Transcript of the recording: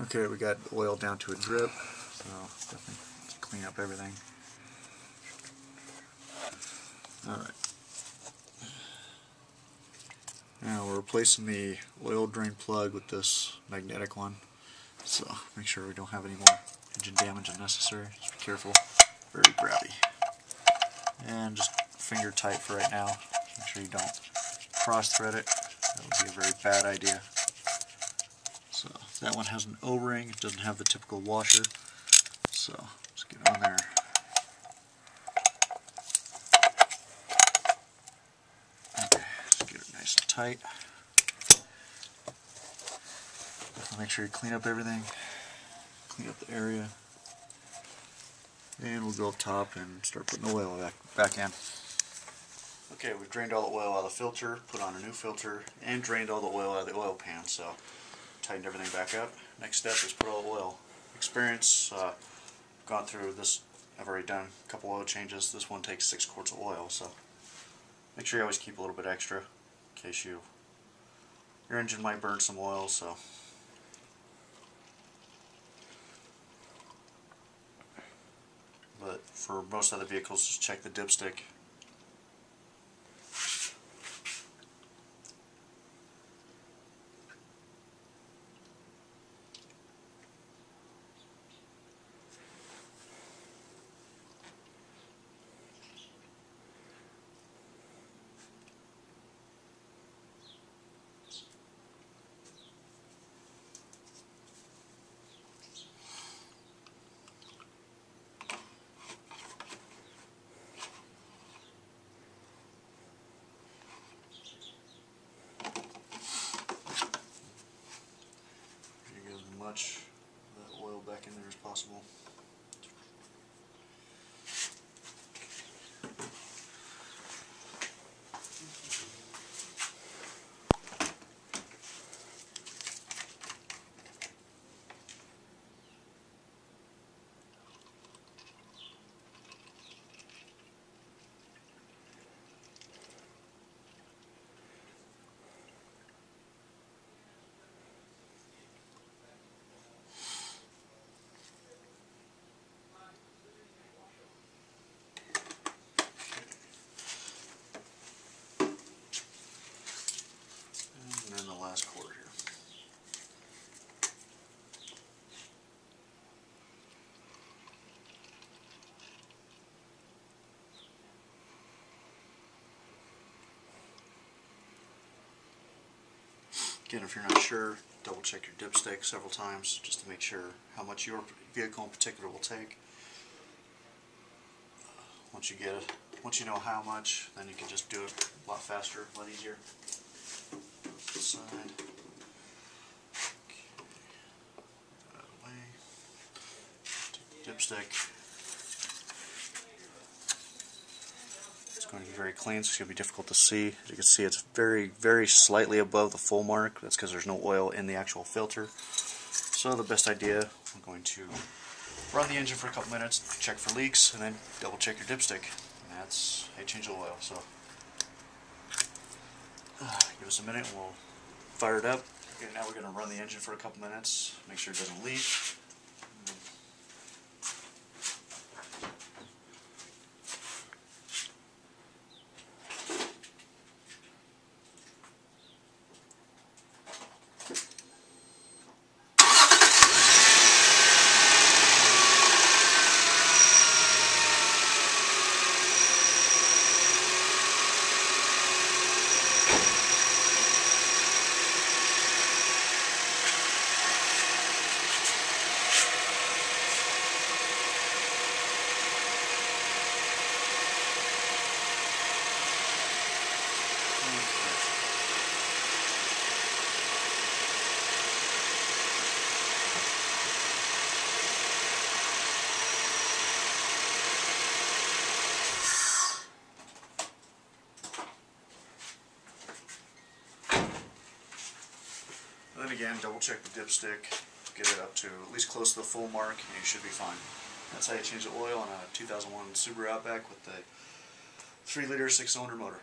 Okay, we got oil down to a drip, so definitely clean up everything. Alright. Now we're replacing the oil drain plug with this magnetic one, so make sure we don't have any more engine damage unnecessary. Just be careful, very grabby. And just finger tight for right now. Make sure you don't cross thread it, that would be a very bad idea. So that one has an O-ring, it doesn't have the typical washer, so just get on there. Okay, just get it nice and tight. Definitely make sure you clean up everything, clean up the area, and we'll go up top and start putting the oil back in. Okay, we've drained all the oil out of the filter, put on a new filter, and drained all the oil out of the oil pan, so tightened everything back up. Next step is put all the oil. Experience, gone through this, I've already done a couple oil changes. This one takes 6 quarts of oil, so make sure you always keep a little bit extra in case your engine might burn some oil. So but for most other vehicles, just check the dipstick. Get as much of that oil back in there as possible. And then the last quart here. Again, if you're not sure, double check your dipstick several times just to make sure how much your vehicle in particular will take. Once you get it, once you know how much, then you can just do it a lot faster, a lot easier. This side. Okay. Out of the way. Take the dipstick. It's going to be very clean, so it's going to be difficult to see. As you can see, it's very, very slightly above the full mark. That's because there's no oil in the actual filter. So the best idea, I'm going to run the engine for a couple minutes, check for leaks, and then double check your dipstick. And that's how you change the oil. So give us a minute and we'll fire it up. Okay, now we're going to run the engine for a couple minutes, make sure it doesn't leak. And then again, double check the dipstick, get it up to at least close to the full mark, and you should be fine. That's how you change the oil on a 2001 Subaru Outback with the 3-liter 6-cylinder motor.